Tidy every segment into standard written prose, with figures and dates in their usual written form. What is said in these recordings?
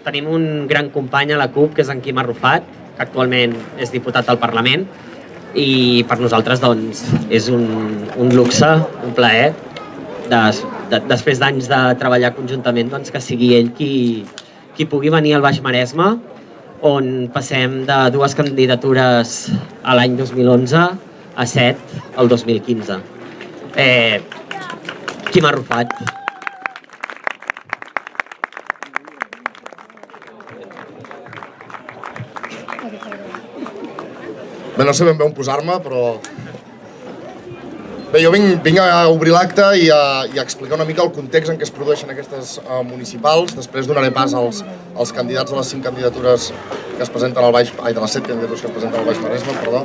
tenim un gran company a la CUP, que és en Quim Arrufat, que actualment és diputat al Parlament, i per nosaltres doncs, és un luxe, un plaer, després d'anys de treballar conjuntament, doncs, que sigui ell qui pugui venir al Baix Maresme, on passem de 2 candidatures a l'any 2011 a 7 al 2015. Quim Arrufat. Bé, no sé ben bé on posar-me, però... Bé, jo vinc a obrir l'acte i a explicar una mica el context en què es produeixen aquestes municipals. Després donaré pas als candidats de les 5 candidatures que es presenten al Baix... Ai, de les 7 candidatures que es presenten al Baix Maresme, perdó.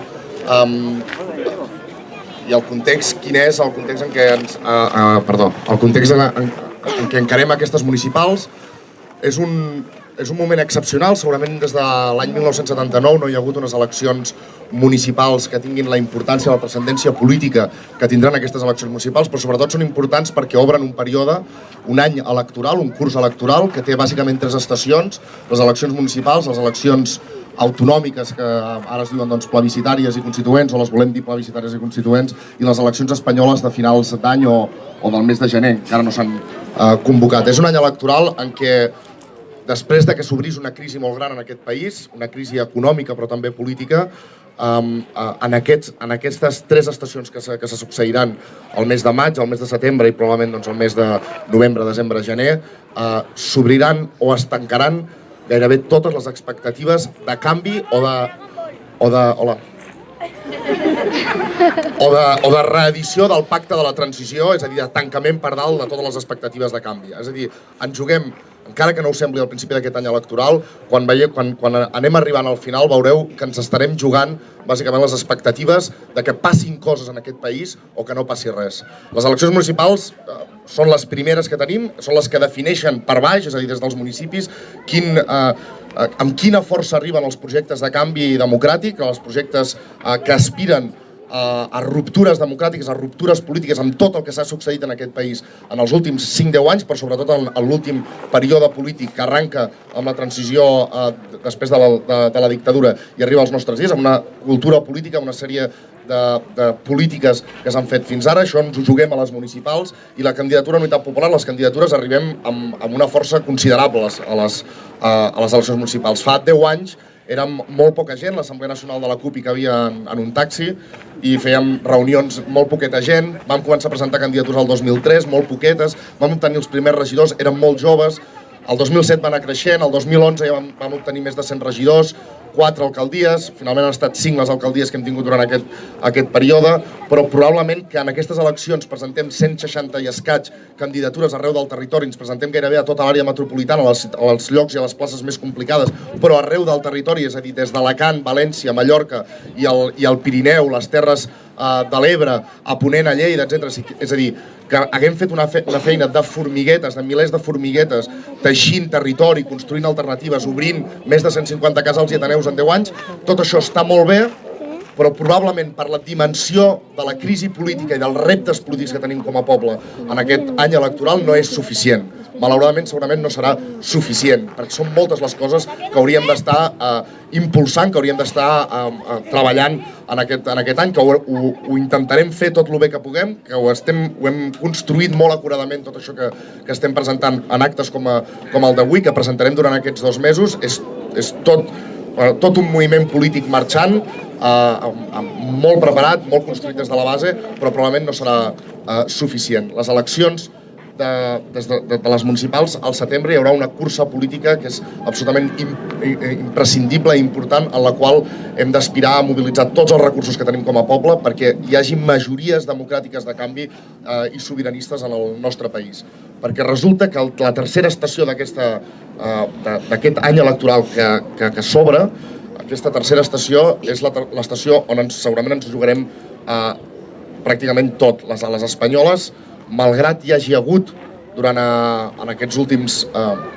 I el context, quin és el context en què el context en què encarem aquestes municipals. És un moment excepcional, segurament des de l'any 1979 no hi ha hagut unes eleccions municipals que tinguin la importància, la transcendència política que tindran aquestes eleccions municipals, però sobretot són importants perquè obren un període, un any electoral, un curs electoral que té bàsicament 3 estacions, les eleccions municipals, les eleccions autonòmiques que ara es diuen doncs, plebiscitàries i constituents, o les volem dir plebiscitàries i constituents, i les eleccions espanyoles de finals d'any o del mes de gener, que ara no s'han convocat. És un any electoral en què després que s'obrís una crisi molt gran en aquest país, una crisi econòmica però també política, en aquestes 3 estacions que se succeiran el mes de maig, el mes de setembre i probablement el mes de novembre, desembre, gener, s'obriran o es tancaran gairebé totes les expectatives de canvi o de reedició del pacte de la transició, és a dir, de tancament per dalt de totes les expectatives de canvi. És a dir, ens juguem, encara que no ho sembli al principi d'aquest any electoral, quan anem arribant al final veureu que ens estarem jugant bàsicament les expectatives de que passin coses en aquest país o que no passi res. Les eleccions municipals són les primeres que tenim, són les que defineixen per baix, és a dir, des dels municipis, amb quina força arriben els projectes de canvi democràtic, els projectes que aspiren a ruptures democràtiques, a ruptures polítiques, amb tot el que s'ha succeït en aquest país en els últims 5-10 anys, però sobretot en l'últim període polític que arranca amb la transició després de la dictadura i arriba als nostres dies, amb una cultura política, una sèrie de polítiques que s'han fet fins ara. Això ens ho juguem a les municipals i la candidatura Unitat Popular, les candidatures arribem amb una força considerable a les eleccions municipals. Fa 10 anys érem molt poca gent, l'Assemblea Nacional de la CUP hi cabia en un taxi i fèiem reunions molt poqueta gent. Vam començar a presentar candidatures el 2003, molt poquetes, vam obtenir els primers regidors, érem molt joves, el 2007 va anar creixent, el 2011 ja vam obtenir més de 100 regidors, 4 alcaldies, finalment han estat 5 les alcaldies que hem tingut durant aquest període, però probablement que en aquestes eleccions presentem 160 i escaig candidatures arreu del territori, ens presentem gairebé a tota l'àrea metropolitana, als llocs i a les places més complicades, però arreu del territori, és a dir, des d'Alacant, València, Mallorca i el Pirineu, les Terres de l'Ebre, a Ponent, a Lleida, etc. És a dir, que haguem fet una feina de formiguetes, de milers de formiguetes, teixint territori, construint alternatives, obrint més de 150 casals i ateneus en 10 anys, tot això està molt bé, però probablement per la dimensió de la crisi política i dels reptes polítics que tenim com a poble en aquest any electoral no és suficient. Malauradament, segurament no serà suficient, perquè són moltes les coses que hauríem d'estar impulsant, que hauríem d'estar treballant en aquest any, que ho intentarem fer tot el bé que puguem, que ho hem construït molt acuradament, tot això que estem presentant en actes com el d'avui, que presentarem durant aquests 2 mesos, és tot un moviment polític marxant, molt preparat, molt construït des de la base, però probablement no serà suficient. Les eleccions de les municipals al setembre hi haurà una cursa política que és absolutament imprescindible i important, en la qual hem d'aspirar a mobilitzar tots els recursos que tenim com a poble perquè hi hagi majories democràtiques de canvi i sobiranistes en el nostre país. Perquè resulta que la tercera estació d'aquest any electoral que s'obre, aquesta tercera estació és l'estació on segurament ens jugarem pràcticament tot. Les espanyoles, malgrat hi hagi hagut durant en aquests últims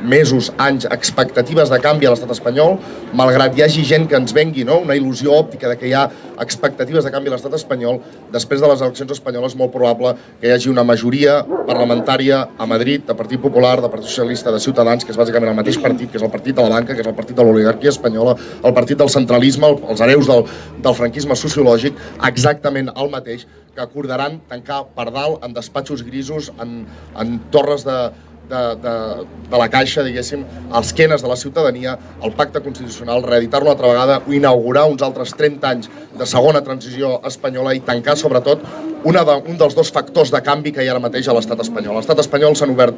mesos, anys, expectatives de canvi a l'estat espanyol, malgrat hi hagi gent que ens vengui una il·lusió òptica de que hi ha expectatives de canvi a l'estat espanyol, després de les eleccions espanyoles és molt probable que hi hagi una majoria parlamentària a Madrid de Partit Popular, de Partit Socialista, de Ciutadans, que és bàsicament el mateix partit, que és el partit de la banca, que és el partit de l'oligarquia espanyola, el partit del centralisme, els hereus del franquisme sociològic, exactament el mateix, que acordaran tancar per dalt en despatxos grisos, en torres de la caixa, diguéssim, als quenes de la ciutadania, el pacte constitucional, reeditar-lo una altra vegada, inaugurar uns altres 30 anys de segona transició espanyola i tancar, sobretot, un dels dos factors de canvi que hi ha ara mateix a l'estat espanyol. A l'estat espanyol s'han obert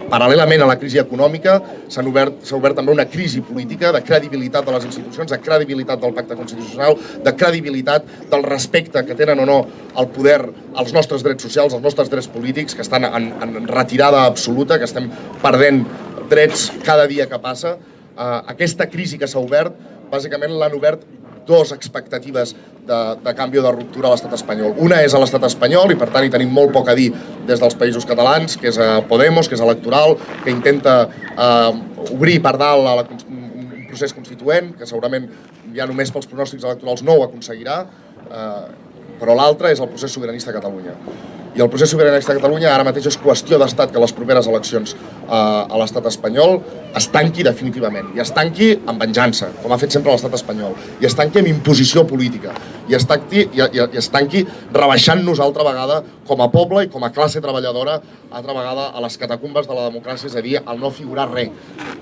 paral·lelament a la crisi econòmica, s'ha obert també una crisi política de credibilitat de les institucions, de credibilitat del pacte constitucional, de credibilitat del respecte que tenen o no al poder, als nostres drets socials, als nostres drets polítics, que estan en retirada absoluta, que estem perdent drets cada dia que passa. Aquesta crisi que s'ha obert, bàsicament l'han obert dues expectatives de canvi o de ruptura a l'estat espanyol. Una és a l'estat espanyol, i per tant hi tenim molt poc a dir des dels països catalans, que és Podemos, que és electoral, que intenta obrir per dalt un procés constituent, que segurament ja només pels pronòstics electorals no ho aconseguirà, però l'altre és el procés sobiranista a Catalunya. I el procés sobiranista a Catalunya ara mateix és qüestió d'estat que les properes eleccions a l'estat espanyol es tanqui definitivament, i es tanqui amb venjança, com ha fet sempre l'estat espanyol, i es tanqui amb imposició política, i es tanqui rebaixant-nos altra vegada com a poble i com a classe treballadora altra vegada a les catacumbes de la democràcia, és a dir, a no figurar res,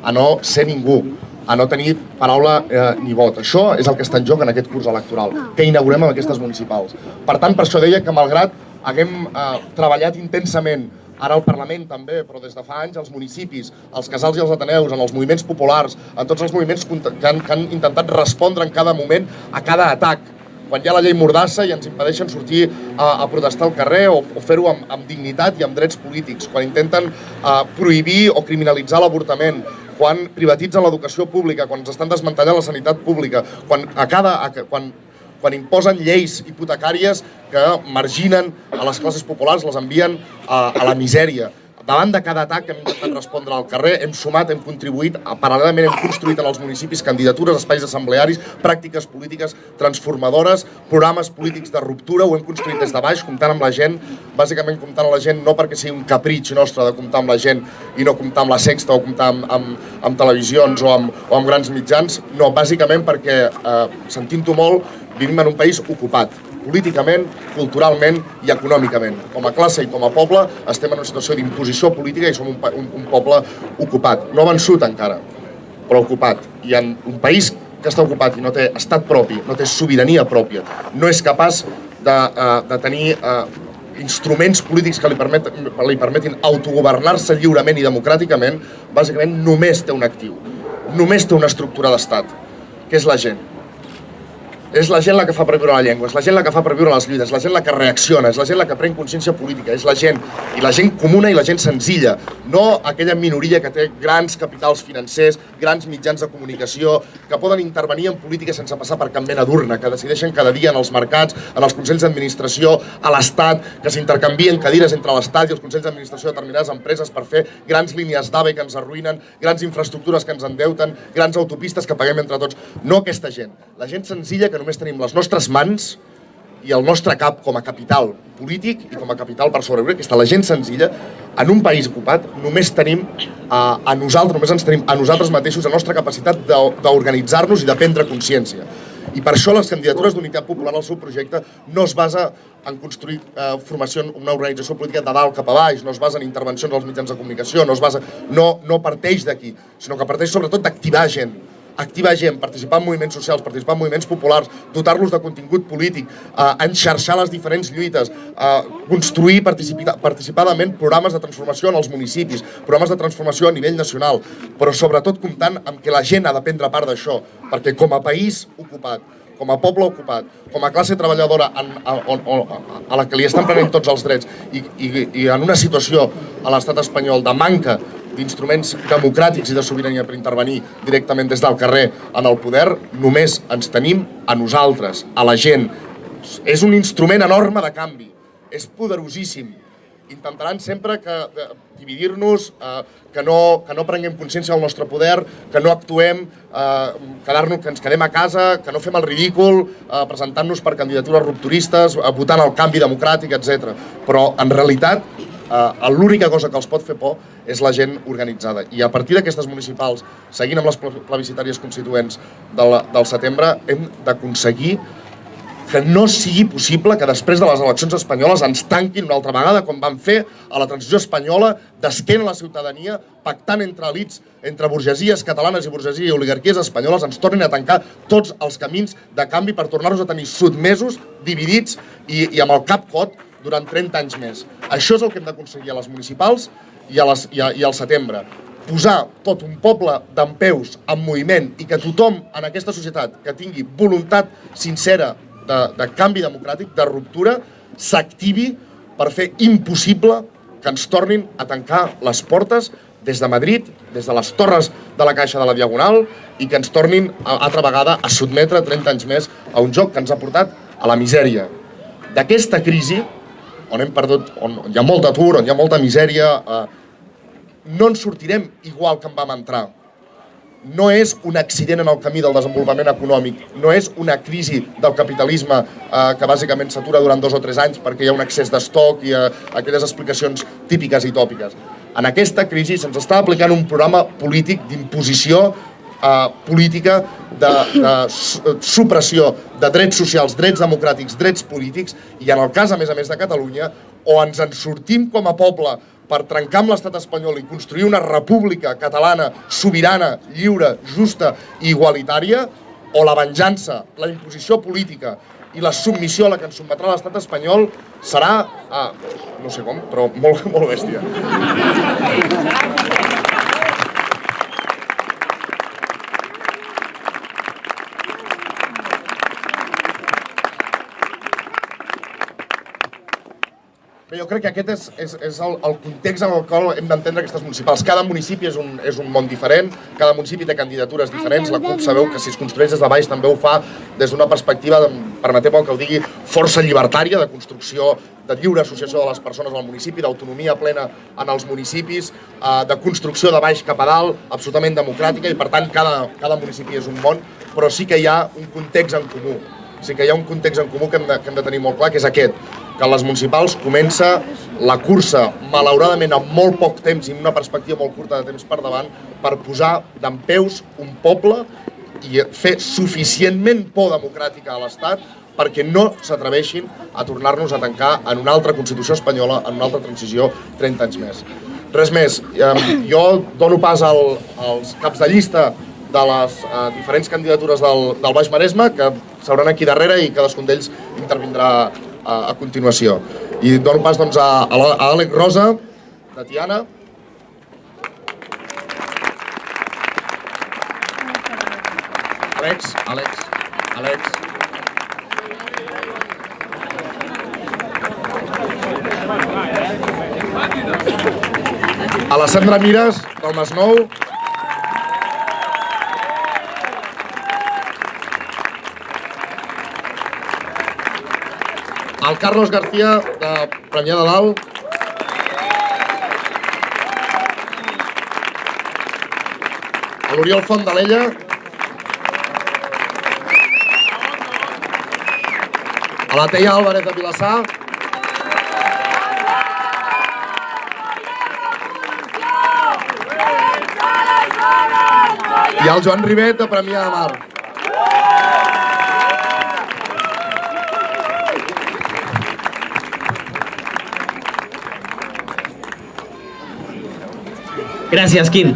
a no ser ningú, a no tenir paraula ni vot. Això és el que està en joc en aquest curs electoral, que inaugurem amb aquestes municipals. Per tant, per això deia que malgrat haguem treballat intensament, ara al Parlament també, però des de fa anys, als municipis, als casals i als ateneus, en els moviments populars, en tots els moviments que han intentat respondre en cada moment a cada atac. Quan hi ha la llei Mordassa i ens impedeixen sortir a protestar al carrer o fer-ho amb dignitat i amb drets polítics, quan intenten prohibir o criminalitzar l'avortament, quan privatitzen l'educació pública, quan ens estan desmantellant la sanitat pública, quan imposen lleis hipotecàries que marginen a les classes populars, les envien a la misèria. Davant de cada atac que hem intentat respondre al carrer, hem sumat, hem contribuït, paral·lelament hem construït en els municipis candidatures, espais assemblearis, pràctiques polítiques transformadores, programes polítics de ruptura, ho hem construït des de baix, comptant amb la gent, bàsicament comptant amb la gent no perquè sigui un capritx nostre de comptar amb la gent i no comptar amb la Sexta o comptar amb televisions o amb grans mitjans, no, bàsicament perquè, sentint-ho molt, vivim en un país ocupat, políticament, culturalment i econòmicament. Com a classe i com a poble estem en una situació d'imposició política i som un poble ocupat. No vençut encara, però ocupat. I en un país que està ocupat i no té estat propi, no té sobirania pròpia, no és capaç de tenir instruments polítics que li permetin autogovernar-se lliurement i democràticament, bàsicament només té un actiu, només té una estructura d'estat, que és la gent. És la gent la que fa perviure la llengua, és la gent la que fa perviure les lluites, és la gent la que reacciona, és la gent la que pren consciència política, és la gent, i la gent comuna i la gent senzilla, no aquella minoria que té grans capitals financers, grans mitjans de comunicació, que poden intervenir en política sense passar per cap mena d'urna, que decideixen cada dia en els mercats, en els consells d'administració, a l'Estat, que s'intercanvien cadires entre l'Estat i els consells d'administració de determinades empreses per fer grans línies d'AVE que ens arruïnen, grans infraestructures que ens endeuten, grans autopistes que paguem entre tots. No aquesta gent, la gent senzilla que només tenim les nostres mans i el nostre cap com a capital polític i com a capital per sobreviure, aquesta la gent senzilla, en un país ocupat només tenim a nosaltres, només ens tenim a nosaltres mateixos la nostra capacitat d'organitzar-nos i de prendre consciència. I per això les candidatures d'Unitat Popular al seu projecte no es basa en construir una organització política de dalt cap a baix, no es basa en intervencions als mitjans de comunicació, no parteix d'aquí, sinó que parteix sobretot d'activar gent, participar en moviments socials, participar en moviments populars, dotar-los de contingut polític, enxarxar les diferents lluites, construir participadament programes de transformació en els municipis, programes de transformació a nivell nacional, però sobretot comptant amb que la gent ha de prendre part d'això, perquè com a país ocupat, com a poble ocupat, com a classe treballadora a la que li estan prenent tots els drets i en una situació a l'estat espanyol de manca d'instruments democràtics i de sobirania per intervenir directament des del carrer en el poder, només ens tenim a nosaltres, a la gent. És un instrument enorme de canvi, és poderosíssim, intentaran sempre dividir-nos, que no prenguem consciència del nostre poder, que no actuem, que ens quedem a casa, que no fem el ridícul, presentant-nos per candidatures rupturistes, votant el canvi democràtic, etc. Però, en realitat, l'única cosa que els pot fer por és la gent organitzada. I a partir d'aquestes municipals, seguint amb les plebiscitàries constituents del setembre, hem d'aconseguir que no sigui possible que després de les eleccions espanyoles ens tanquin una altra vegada, com van fer a la transició espanyola, d'esquena a la ciutadania, pactant entre elits, entre burgesies catalanes i burgesies i oligarquies espanyoles, ens tornin a tancar tots els camins de canvi per tornar-nos a tenir sotmesos, dividits i amb el cap cot durant 30 anys més. Això és el que hem d'aconseguir a les municipals i al setembre. Posar tot un poble dempeus, en moviment, i que tothom en aquesta societat que tingui voluntat sincera de canvi democràtic, de ruptura, s'activi per fer impossible que ens tornin a tancar les portes des de Madrid, des de les torres de la Caixa de la Diagonal, i que ens tornin altra vegada a sotmetre 30 anys més a un joc que ens ha portat a la misèria. D'aquesta crisi, on hi ha molt d'atur, on hi ha molta misèria, no en sortirem igual que en vam entrar. No és un accident en el camí del desenvolupament econòmic, no és una crisi del capitalisme que bàsicament s'atura durant 2 o 3 anys perquè hi ha un excés d'estoc i aquelles explicacions típiques i tòpiques. En aquesta crisi se'ns està aplicant un programa polític d'imposició política, de supressió de drets socials, drets democràtics, drets polítics, i en el cas, a més de Catalunya, o ens en sortim com a poble per trencar amb l'estat espanyol i construir una república catalana sobirana, lliure, justa i igualitària, o la venjança, la imposició política i la submissió a la que ens sotmetrà l'estat espanyol serà, no sé com, però molt bèstia. Jo crec que aquest és el context en el qual hem d'entendre aquestes municipals. Cada municipi és un món diferent, cada municipi té candidatures diferents. La CUP sabeu que si es construeix des de baix també ho fa des d'una perspectiva, permeteu-me que ho digui, força llibertària, de construcció, de lliure associació de les persones al municipi, d'autonomia plena en els municipis, de construcció de baix cap a dalt, absolutament democràtica, i per tant cada municipi és un món, però sí que hi ha un context en comú. Sí que hi ha un context en comú que hem de tenir molt clar, que és aquest, que a les municipals comença la cursa, malauradament amb molt poc temps i amb una perspectiva molt curta de temps per davant, per posar dempeus un poble i fer suficientment por democràtica a l'Estat perquè no s'atreveixin a tornar-nos a tancar en una altra Constitució espanyola, en una altra transició 30 anys més. Res més, jo dono pas als caps de llista de les diferents candidatures del Baix Maresme, que seuran aquí darrere i cadascun d'ells intervindrà a continuació. I dono pas a Àlex Rosa, de Tiana. Àlex. A la Sandra Mires, del Masnou. El Carlos García, de Premià de Dalt. L'Oriol Font d'Alella. A la Teia Álvarez de Vilassar. I el Joan Ribet, de Premià de Mar. Gràcies, Quim.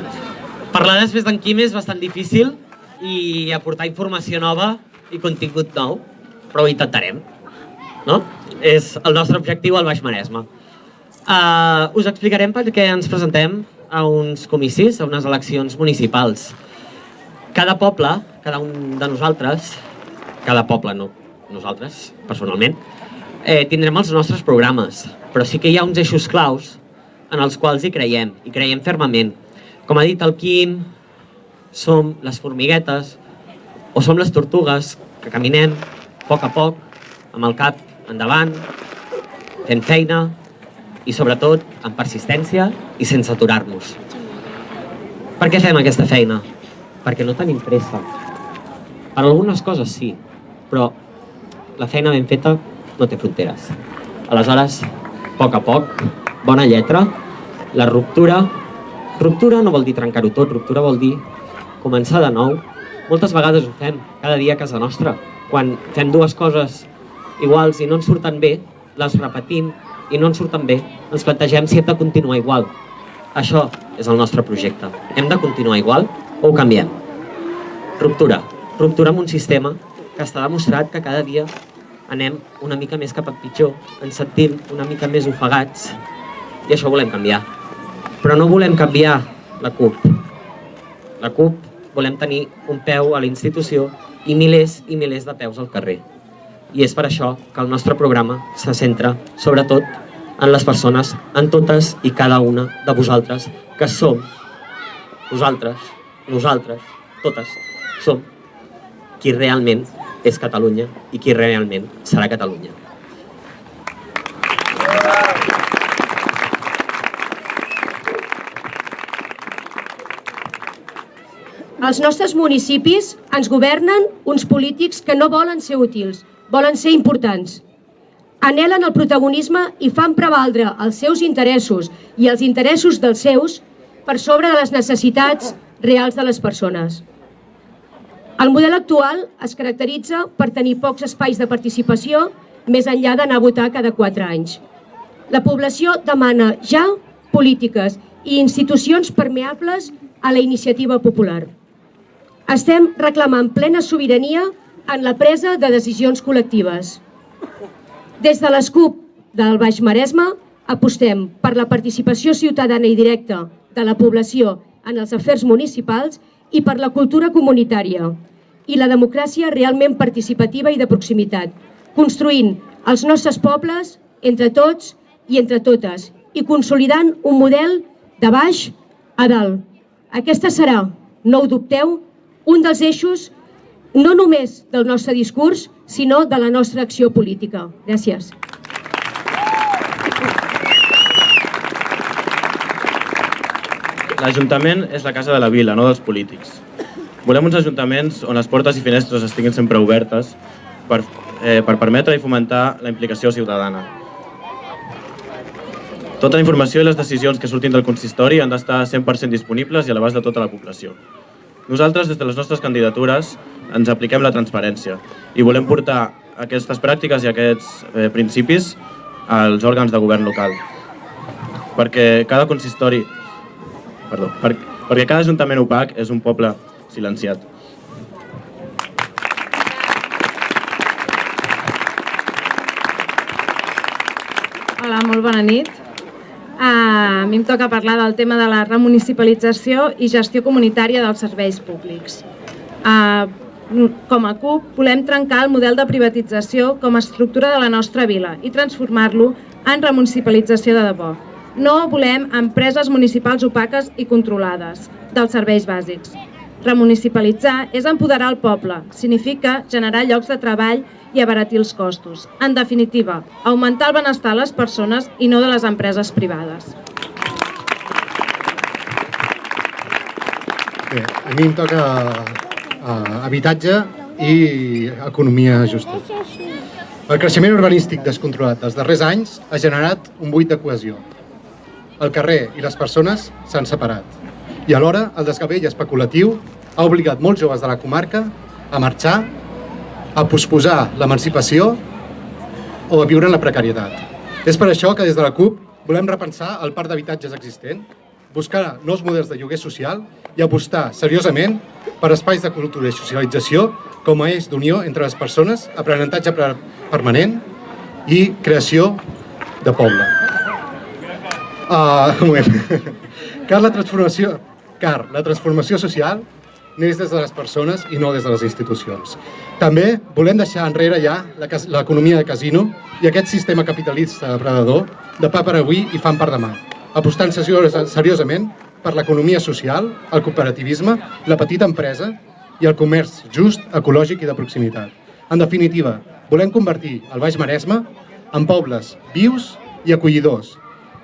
Parlar després d'en Quim és bastant difícil i aportar informació nova i contingut nou, però ho intentarem, no? És el nostre objectiu al Baix Maresme. Us explicarem per què ens presentem a uns comicis, a unes eleccions municipals. Cada poble, cada un de nosaltres, cada poble, no nosaltres, personalment, tindrem els nostres programes, però sí que hi ha uns eixos claus en els quals hi creiem fermament. Com ha dit el Quim, som les formiguetes o som les tortugues que caminem a poc, amb el cap endavant, fent feina, i sobretot amb persistència i sense aturar-nos. Per què fem aquesta feina? Perquè no tenim pressa. Per algunes coses sí, però la feina ben feta no té fronteres. Aleshores, a poc, bona lletra, la ruptura no vol dir trencar-ho tot, ruptura vol dir començar de nou. Moltes vegades ho fem, cada dia a casa nostra. Quan fem dues coses iguals i no ens surten bé, les repetim i no ens surten bé, ens plantegem si hem de continuar igual. Això és el nostre projecte. Hem de continuar igual o ho canviem? Ruptura. Ruptura amb un sistema que està demostrat que cada dia anem una mica més cap a pitjor, ens sentim una mica més ofegats i això volem canviar. Però no volem canviar la CUP. La CUP volem tenir un peu a la institució i milers de peus al carrer. I és per això que el nostre programa se centra, sobretot, en les persones, en totes i cada una de vosaltres, que som, nosaltres, totes, som qui realment és Catalunya i qui realment serà Catalunya. Als nostres municipis ens governen uns polítics que no volen ser útils, volen ser importants. Anhelen el protagonisme i fan prevaldre els seus interessos i els interessos dels seus per sobre de les necessitats reals de les persones. El model actual es caracteritza per tenir pocs espais de participació més enllà d'anar a votar cada 4 anys. La població demana ja polítiques i institucions permeables a la iniciativa popular. Estem reclamant plena sobirania en la presa de decisions col·lectives. Des de les CUP del Baix Maresme apostem per la participació ciutadana i directa de la població en els afers municipals i per la cultura comunitària i la democràcia realment participativa i de proximitat, construint els nostres pobles entre tots i entre totes i consolidant un model de baix a dalt. Aquesta serà, no ho dubteu, un dels eixos no només del nostre discurs, sinó de la nostra acció política. Gràcies. L'Ajuntament és la casa de la vila, no dels polítics. Volem uns ajuntaments on les portes i finestres estiguin sempre obertes per permetre i fomentar la implicació ciutadana. Tota la informació i les decisions que surtin del consistori han d'estar 100% disponibles i a l'abast de tota la població. Nosaltres, des de les nostres candidatures, ens apliquem la transparència i volem portar aquestes pràctiques i aquests principis als òrgans de govern local. Perquè cada consistori... perquè cada ajuntament opac és un poble silenciat. Hola, molt bona nit. A mi em toca parlar del tema de la remunicipalització i gestió comunitària dels serveis públics. Com a CUP volem trencar el model de privatització com a estructura de la nostra vila i transformar-lo en remunicipalització de debò. No volem empreses municipals opaques i controlades dels serveis bàsics. Remunicipalitzar és empoderar el poble, significa generar llocs de treball i abaratir els costos. En definitiva, augmentar el benestar de les persones i no de les empreses privades. Bé, a mi em toca habitatge i economia justa. El creixement urbanístic descontrolat dels darrers anys ha generat un buit de cohesió. El carrer i les persones s'han separat. I alhora el desgavell especulatiu ha obligat molts joves de la comarca a marxar, a posposar l'emancipació o a viure en la precarietat. És per això que des de la CUP volem repensar el parc d'habitatges existent, buscar nous models de lloguer social i apostar seriosament per espais de cultura i socialització com a eix d'unió entre les persones, aprenentatge permanent i creació de poble. Car la transformació social neix des de les persones i no des de les institucions. També volem deixar enrere ja l'economia de casino i aquest sistema capitalista depredador de pa per avui i fam per demà, apostant seriosament per l'economia social, el cooperativisme, la petita empresa i el comerç just, ecològic i de proximitat. En definitiva, volem convertir el Baix Maresme en pobles vius i acollidors,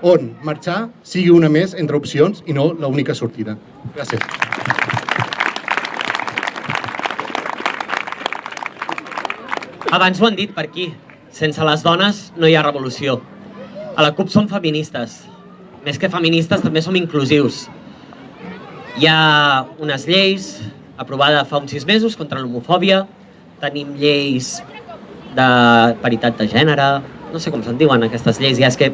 on marxar sigui una més entre opcions i no l'única sortida. Gràcies. Abans ho han dit per aquí. Sense les dones no hi ha revolució. A la CUP som feministes. Més que feministes, també som inclusius. Hi ha unes lleis aprovades fa uns 6 mesos contra l'homofòbia. Tenim lleis de paritat de gènere. No sé com se'n diuen aquestes lleis. Ja és que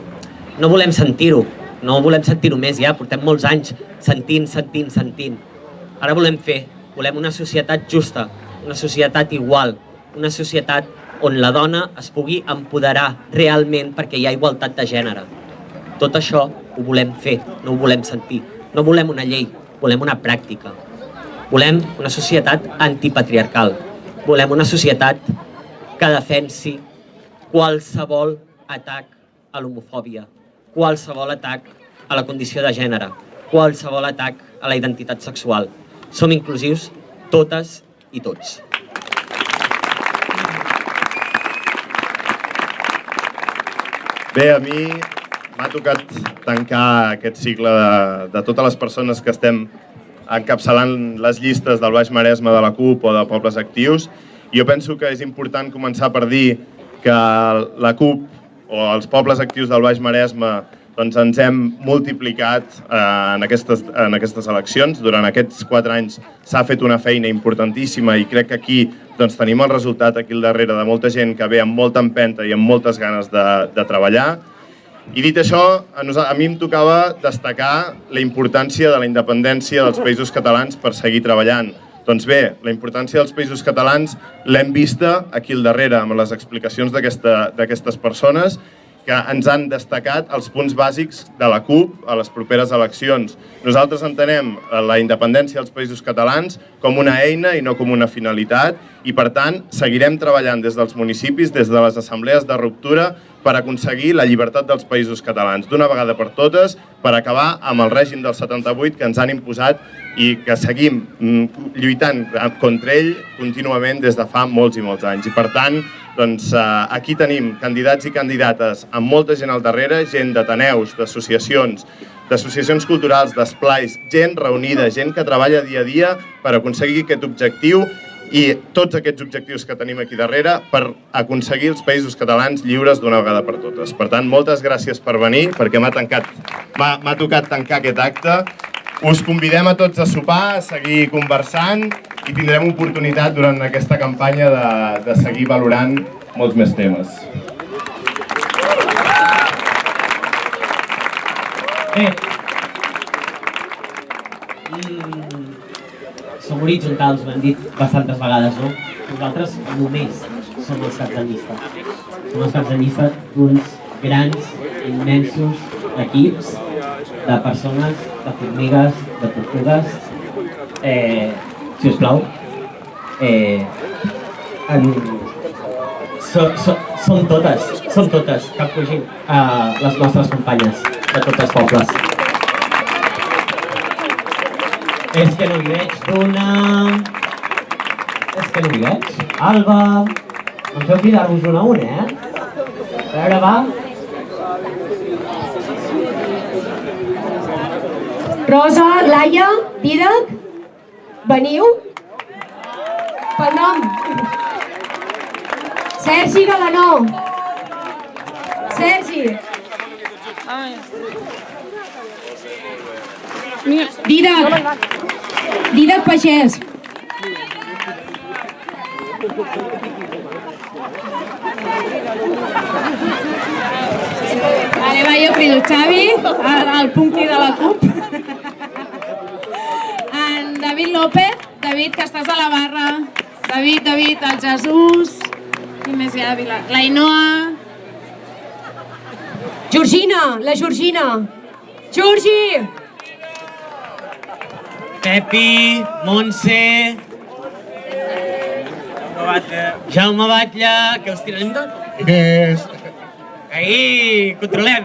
no volem sentir-ho. No volem sentir-ho més ja. Portem molts anys sentint. Ara volem fer. Volem una societat justa, una societat igual, una societat on la dona es pugui empoderar realment perquè hi ha igualtat de gènere. Tot això ho volem fer, no ho volem sentir. No volem una llei, volem una pràctica. Volem una societat antipatriarcal. Volem una societat que defensi qualsevol atac a l'homofòbia, qualsevol atac a la condició de gènere, qualsevol atac a la identitat sexual. Som inclusius totes i tots. Bé, a mi m'ha tocat tancar aquest cicle de totes les persones que estem encapçalant les llistes del Baix Maresme de la CUP o de Pobles Actius. Jo penso que és important començar per dir que la CUP o els Pobles Actius del Baix Maresme doncs ens hem multiplicat en aquestes eleccions. Durant aquests 4 anys s'ha fet una feina importantíssima i crec que aquí doncs, tenim el resultat aquí al darrere de molta gent que ve amb molta empenta i amb moltes ganes de treballar. I dit això, a mi em tocava destacar la importància de la independència dels països catalans per seguir treballant. Doncs bé, la importància dels països catalans l'hem vista aquí al darrere amb les explicacions d'aquestes persones que ens han destacat els punts bàsics de la CUP a les properes eleccions. Nosaltres entenem la independència dels països catalans com una eina i no com una finalitat i, per tant, seguirem treballant des dels municipis, des de les assemblees de ruptura, per aconseguir la llibertat dels països catalans d'una vegada per totes, per acabar amb el règim del 78 que ens han imposat i que seguim lluitant contra ell contínuament des de fa molts i molts anys. I, per tant, doncs, aquí tenim candidats i candidates amb molta gent al darrere, gent d'ateneus, d'associacions culturals, d'esplais, gent reunida, gent que treballa dia a dia per aconseguir aquest objectiu i tots aquests objectius que tenim aquí darrere per aconseguir els països catalans lliures d'una vegada per totes. Per tant, moltes gràcies per venir, perquè m'ha tocat tancar aquest acte. Us convidem a tots a sopar, a seguir conversant i tindrem oportunitat durant aquesta campanya de seguir valorant molts més temes. Som horitzontals, ho hem dit bastantes vegades, no? Nosaltres només som els caps de llista. Som els caps de llista d'uns grans, immensos equips de persones, de formigues, de tortugues. Si us plau. Som totes, cap fugint, les nostres companyes de tots els pobles. És que no hi veig, Duna... És que no hi veig. Alba... Em feu cridar-vos una a una, A veure, va. Rosa, Laia, Dídac, veniu? Pel nom. Sergi Galanó. Sergi. Dídac Pagès. Vale, va, jo crido Xavi, el punqui de la CUP. En David López, David, que estàs a la barra. David, el Jesús. Qui més hi ha? L'Ainoa. Georgina, la Georgina. Georgi! Pepi, Montse... Jaume Batlle, que us tirarem tot? Ahí, controlem.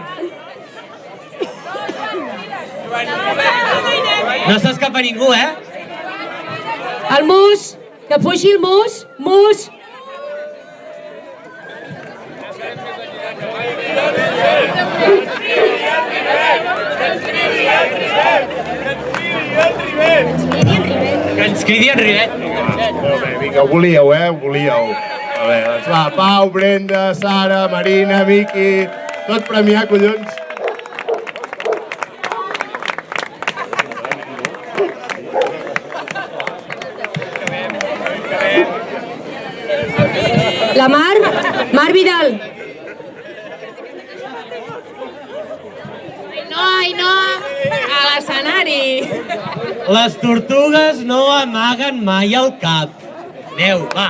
No s'escapa ningú, El Mus, que fugi el Mus. Mus. Que ens cridi en Rivet. Molt bé, vinga, ho volíeu, ho volíeu. Molt bé, doncs va, Pau, Brenda, Sara, Marina, Miqui, tot premiar, collons. La Mar Vidal. Ai, no, a l'escenari. Les tortugues no amaguen mai el cap. Adéu, va.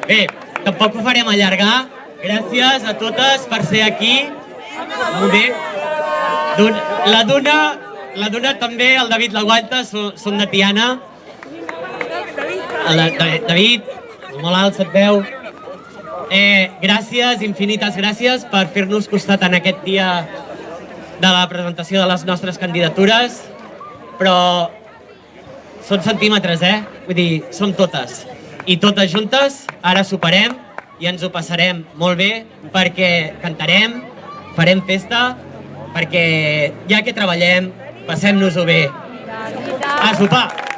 Bé, tampoc ho farem allargar. Gràcies a totes per ser aquí. Molt bé. La Duna també, el David l'aguanta, som de Tiana. David, molt alt, se't veu. Gràcies, infinites gràcies per fer-nos costat en aquest dia de la presentació de les nostres candidatures, però són centímetres, Vull dir, som totes. I totes juntes, ara superem i ens ho passarem molt bé perquè cantarem, farem festa, perquè ja que treballem, passem-nos-ho bé. A sopar!